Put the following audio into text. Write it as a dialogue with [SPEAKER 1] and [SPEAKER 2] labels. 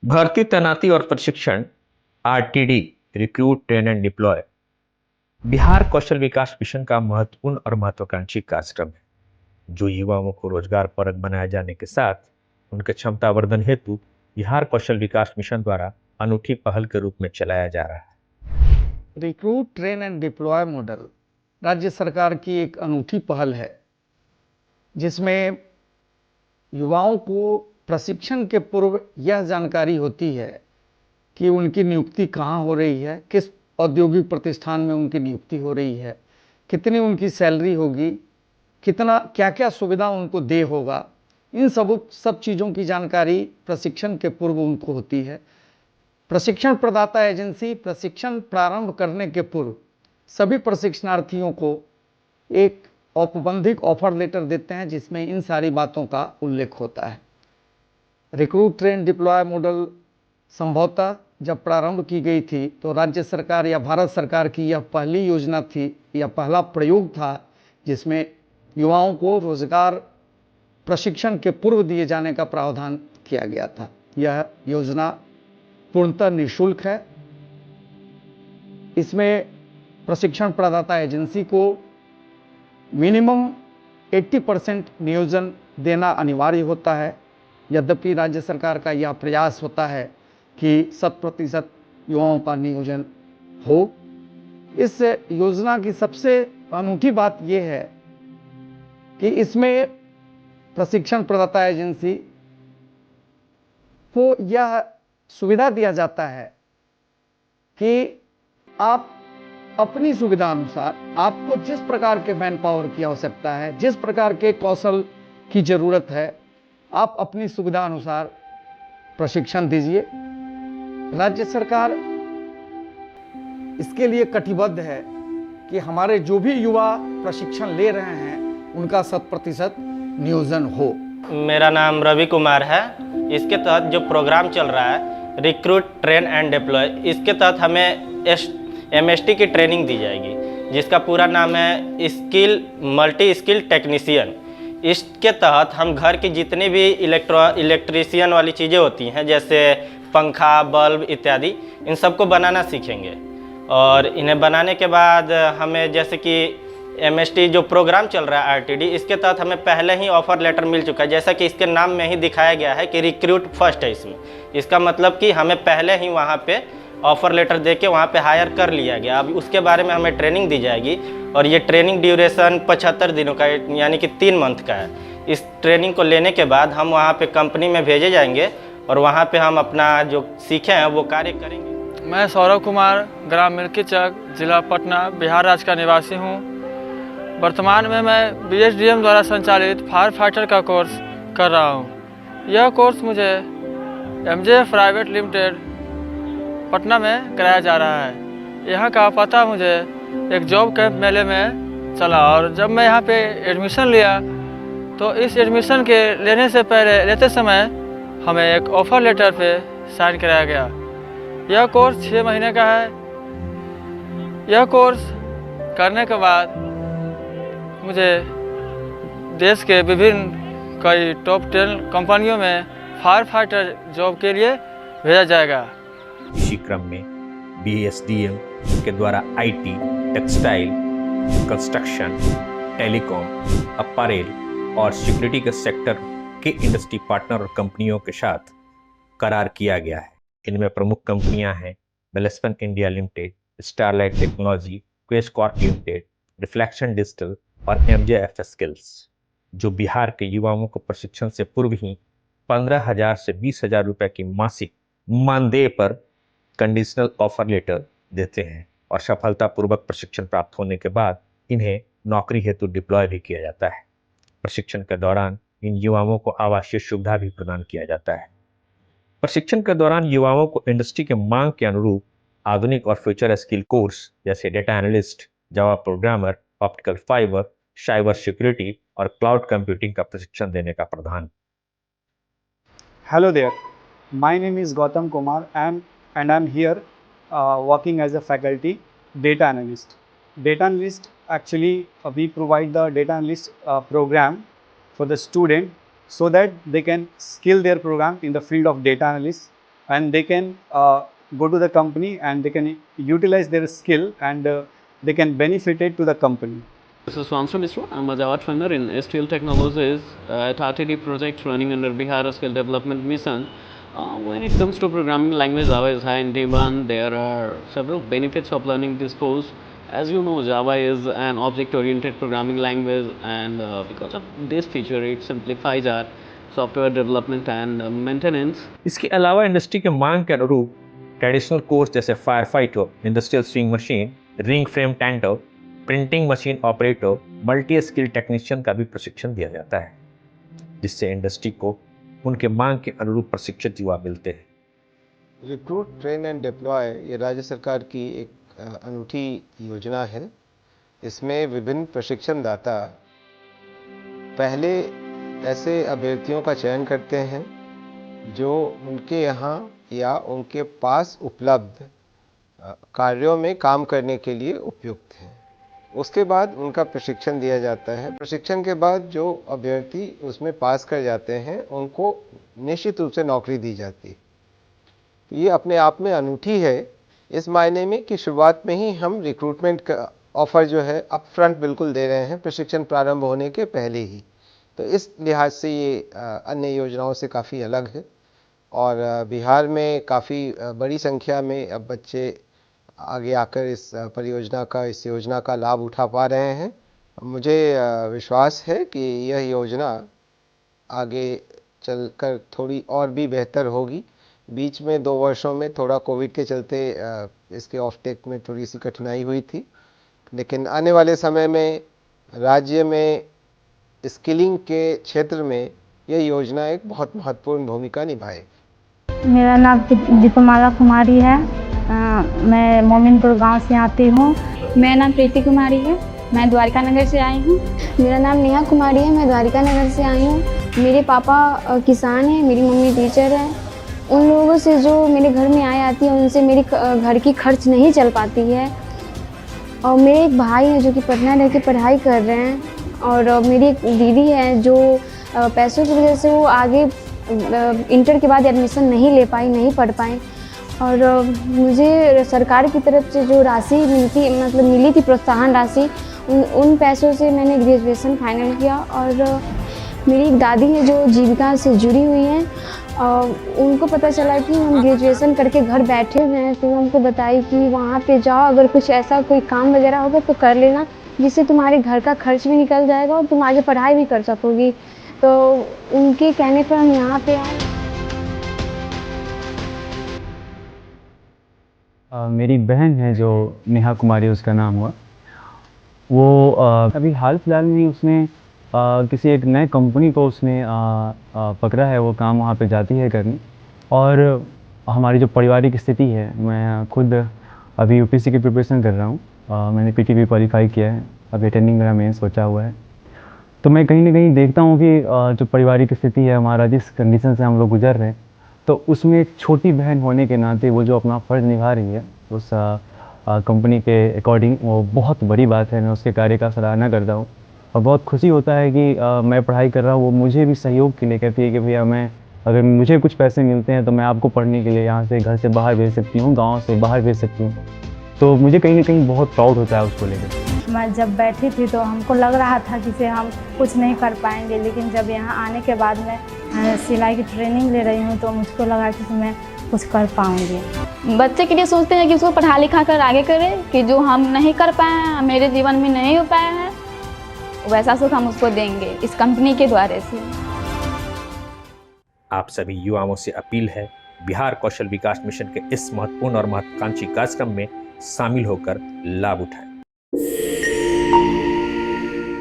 [SPEAKER 1] भर्ती तैनाती और प्रशिक्षण RTD recruit train and deploy Bihar Kaushal Vikas mission का महत्वपूर्ण और महत्वाकांक्षी कार्यक्रम है जो युवाओं को रोजगार परक बनाए जाने के साथ उनके क्षमता वर्धन हेतु बिहार कौशल विकास मिशन द्वारा अनूठी पहल के रूप में चलाया जा रहा है।
[SPEAKER 2] Recruit train and deploy model राज्य सरकार की एक अनूठी पहल है जिसमें युवाओं को प्रशिक्षण के पूर्व यह जानकारी होती है कि उनकी नियुक्ति कहाँ हो रही है, किस औद्योगिक प्रतिष्ठान में उनकी नियुक्ति हो रही है, कितनी उनकी सैलरी होगी, कितना क्या क्या सुविधा उनको दे होगा। इन सब चीज़ों की जानकारी प्रशिक्षण के पूर्व उनको होती है। प्रशिक्षण प्रदाता एजेंसी प्रशिक्षण प्रारंभ करने के पूर्व सभी प्रशिक्षणार्थियों को एक औपबंधिक ऑफर लेटर देते हैं जिसमें इन सारी बातों का उल्लेख होता है। रिक्रूट ट्रेन डिप्लॉय मॉडल संभवतः जब प्रारंभ की गई थी तो राज्य सरकार या भारत सरकार की यह पहली योजना थी या पहला प्रयोग था जिसमें युवाओं को रोजगार प्रशिक्षण के पूर्व दिए जाने का प्रावधान किया गया था। यह योजना पूर्णतः निःशुल्क है। इसमें प्रशिक्षण प्रदाता एजेंसी को मिनिमम 80% नियोजन देना अनिवार्य होता है। यद्यपि राज्य सरकार का यह प्रयास होता है कि 100% युवाओं का नियोजन हो। इस योजना की सबसे अनूठी बात यह है कि इसमें प्रशिक्षण प्रदाता एजेंसी को यह सुविधा दिया जाता है कि आप अपनी सुविधा अनुसार आपको जिस प्रकार के मैन पावर की आवश्यकता है, जिस प्रकार के कौशल की जरूरत है, आप अपनी सुविधा अनुसार प्रशिक्षण दीजिए। राज्य सरकार इसके लिए कटिबद्ध है कि हमारे जो भी युवा प्रशिक्षण ले रहे हैं उनका 100% नियोजन हो।
[SPEAKER 3] मेरा नाम रवि कुमार है। इसके तहत जो प्रोग्राम चल रहा है रिक्रूट ट्रेन एंड डिप्लॉय, इसके तहत हमें MST की ट्रेनिंग दी जाएगी जिसका पूरा नाम है मल्टी स्किल टेक्नीशियन। इसके तहत हम घर की जितनी भी इलेक्ट्रीशियन वाली चीज़ें होती हैं जैसे पंखा, बल्ब इत्यादि, इन सबको बनाना सीखेंगे। और इन्हें बनाने के बाद हमें जैसे कि MST जो प्रोग्राम चल रहा है RTD, इसके तहत हमें पहले ही ऑफ़र लेटर मिल चुका है। जैसा कि इसके नाम में ही दिखाया गया है कि रिक्रूट फर्स्ट है इसमें। इसका मतलब कि हमें पहले ही वहाँ पे ऑफ़र लेटर दे के वहाँ पे हायर कर लिया गया। अब उसके बारे में हमें ट्रेनिंग दी जाएगी और ये ट्रेनिंग ड्यूरेशन 75 दिनों का यानी कि 3 मंथ का है। इस ट्रेनिंग को लेने के बाद हम वहाँ पे कंपनी में भेजे जाएंगे और वहाँ पे हम अपना जो सीखे हैं वो कार्य करेंगे।
[SPEAKER 4] मैं सौरभ कुमार, ग्राम मिल्की चक, जिला पटना, बिहार राज्य का निवासी हूँ। वर्तमान में मैं BSDM द्वारा संचालित फायर फाइटर का कोर्स कर रहा हूँ। यह कोर्स मुझे MJF प्राइवेट लिमिटेड पटना में कराया जा रहा है। यहाँ का पता मुझे एक जॉब कैंप मेले में चला और जब मैं यहाँ पे एडमिशन लिया तो इस एडमिशन के लेते समय हमें एक ऑफ़र लेटर पे साइन कराया गया। यह कोर्स 6 महीने का है। यह कोर्स करने के बाद मुझे देश के विभिन्न कई टॉप 10 कंपनियों में फायर फाइटर जॉब के लिए भेजा जाएगा।
[SPEAKER 1] इसी क्रम में BSDM के द्वारा IT, टेक्सटाइल, कंस्ट्रक्शन, टेलीकॉम, अपैरेल और सिक्योरिटी के सेक्टर के इंडस्ट्री पार्टनर और कंपनियों के साथ करार किया गया है। इनमें प्रमुख कंपनियां हैं बेलस्पन India limited, starlight technology, Quess Corp limited, reflection digital और MJF स्किल्स, जो बिहार के युवाओं को प्रशिक्षण से पूर्व ही 15,000 से 20,000 रुपए की मासिक मानदेय पर कंडीशनल ऑफर लेटर देते हैं और सफलतापूर्वक प्रशिक्षण प्राप्त होने के बाद इन्हें नौकरी हेतु डिप्लॉय भी किया जाता है। प्रशिक्षण के दौरान इन युवाओं को आवासीय सुविधा भी प्रदान किया जाता है। प्रशिक्षण के दौरान युवाओं को इंडस्ट्री के मांग के अनुरूप आधुनिक और फ्यूचर स्किल कोर्स जैसे data analyst, Java programmer, optical fibre, cyber security और क्लाउड कंप्यूटिंग का प्रशिक्षण देने का प्रावधान।
[SPEAKER 5] Hello there, my name is Gautam Kumar and I'm here working as a faculty data analyst. data analyst actually we provide the data analyst program for the student so that they can skill their program in the field of data analyst, and they can go to the company and they can utilize their skill and they can benefit it to the company.
[SPEAKER 6] This is Swanstra Mishra. I'm a Java trainer in STL Technologies at RTD project running under Bihar Skill Development Mission. When it comes to programming language, Java is high in demand. There are several benefits of learning this course. As you know, Java is an object-oriented programming language, and because of this feature, it simplifies our software development and maintenance.
[SPEAKER 1] इसके अलावा industry के मांग के अनुरूप traditional course जैसे fire fighter, industrial swing machine, ring frame tender, printing machine operator, multi skill technician का भी प्रशिक्षण दिया जाता है, जिससे इंडस्ट्री को उनके मांग के अनुरूप प्रशिक्षित युवा मिलते हैं।
[SPEAKER 7] रिक्रूट ट्रेन एंड डिप्लॉय ये राज्य सरकार की एक अनूठी योजना है। इसमें विभिन्न प्रशिक्षणदाता पहले ऐसे अभ्यर्थियों का चयन करते हैं जो उनके यहाँ या उनके पास उपलब्ध कार्यों में काम करने के लिए उपयुक्त हैं। उसके बाद उनका प्रशिक्षण दिया जाता है। प्रशिक्षण के बाद जो अभ्यर्थी उसमें पास कर जाते हैं उनको निश्चित रूप से नौकरी दी जाती है। ये अपने आप में अनूठी है इस मायने में कि शुरुआत में ही हम रिक्रूटमेंट का ऑफ़र जो है अप फ्रंट बिल्कुल दे रहे हैं, प्रशिक्षण प्रारंभ होने के पहले ही। तो इस लिहाज से ये अन्य योजनाओं से काफ़ी अलग है और बिहार में काफ़ी बड़ी संख्या में अब बच्चे आगे आकर इस परियोजना का, इस योजना का लाभ उठा पा रहे हैं। मुझे विश्वास है कि यह योजना आगे चलकर थोड़ी और भी बेहतर होगी। बीच में 2 वर्षों में थोड़ा कोविड के चलते इसके ऑफटेक में थोड़ी सी कठिनाई हुई थी, लेकिन आने वाले समय में राज्य में स्किलिंग के क्षेत्र में यह योजना एक बहुत महत्वपूर्ण भूमिका निभाएगी।
[SPEAKER 8] मेरा नाम दीपमाला कुमारी है। मैं मोमिनपुर गांव से आती हूँ।
[SPEAKER 9] मेरा नाम प्रीति कुमारी है, मैं द्वारिका नगर से आई हूँ।
[SPEAKER 10] मेरा नाम नेहा कुमारी है, मैं द्वारिका नगर से आई हूँ। मेरे पापा किसान हैं, मेरी मम्मी टीचर है। उन लोगों से जो मेरे घर में आती है उनसे मेरी घर की खर्च नहीं चल पाती है। और मेरे एक भाई हैं जो कि पटना रह के पढ़ाई कर रहे हैं, और मेरी एक दीदी है जो पैसों की वजह से वो आगे इंटर के बाद एडमिशन नहीं ले पाई, नहीं पढ़ पाई। और मुझे सरकार की तरफ से जो राशि मिली थी प्रोत्साहन राशि, उन पैसों से मैंने ग्रेजुएशन फाइनल किया। और मेरी एक दादी है जो जीविका से जुड़ी हुई हैं, और उनको पता चला कि हम ग्रेजुएशन करके घर बैठे हुए हैं, तो उनको बताई कि वहाँ पे जाओ, अगर कुछ ऐसा कोई काम वगैरह होगा तो कर लेना, जिससे तुम्हारे घर का खर्च भी निकल जाएगा और तुम आगे पढ़ाई भी कर सकोगी। तो उनके कहने पर हम यहाँ पे आए।
[SPEAKER 11] मेरी बहन है जो नेहा कुमारी उसका नाम हुआ, वो अभी हाल फिलहाल में उसने किसी एक नए कंपनी को उसने पकड़ा है। वो काम वहाँ पे जाती है करने। और हमारी जो पारिवारिक स्थिति है, मैं खुद अभी यूपीएससी की प्रिपरेशन कर रहा हूँ। मैंने पीटीवी क्वालिफाई किया है, अभी अटेंडिंग मेरा मेंस बचा हुआ है। तो मैं कहीं ना कहीं देखता हूँ कि जो पारिवारिक स्थिति है हमारा, जिस कंडीशन से हम लोग गुजर रहे हैं, तो उसमें एक छोटी बहन होने के नाते वो जो अपना फ़र्ज़ निभा रही है उस कंपनी के अकॉर्डिंग, वो बहुत बड़ी बात है। मैं उसके कार्य का सराहना करता हूँ और बहुत खुशी होता है कि मैं पढ़ाई कर रहा हूँ, वो मुझे भी सहयोग के लिए कहती है कि भैया मैं, अगर मुझे कुछ पैसे मिलते हैं तो मैं आपको पढ़ने के लिए यहाँ से, घर से बाहर भेज सकती हूँ, गाँव से बाहर भेज सकती हूँ। तो मुझे कहीं ना कहीं बहुत प्राउड होता है उसको लेकर।
[SPEAKER 8] मैं जब बैठी थी तो हमको लग रहा था कि हम कुछ नहीं कर पाएंगे, लेकिन जब यहाँ आने के बाद मैं सिलाई की ट्रेनिंग ले रही हूँ तो मुझको लगा कि मैं कुछ कर पाऊँगी।
[SPEAKER 9] बच्चे के लिए सोचते हैं कि उसको पढ़ा लिखा कर आगे करें, कि जो हम नहीं कर पाए हैं, मेरे जीवन में नहीं हो पाया है, वैसा सुख हम उसको देंगे इस कंपनी के द्वारा से।
[SPEAKER 1] आप सभी युवाओं से अपील है, बिहार कौशल विकास मिशन के इस महत्वपूर्ण और महत्वाकांक्षी कार्यक्रम में शामिल होकर लाभ उठाएं।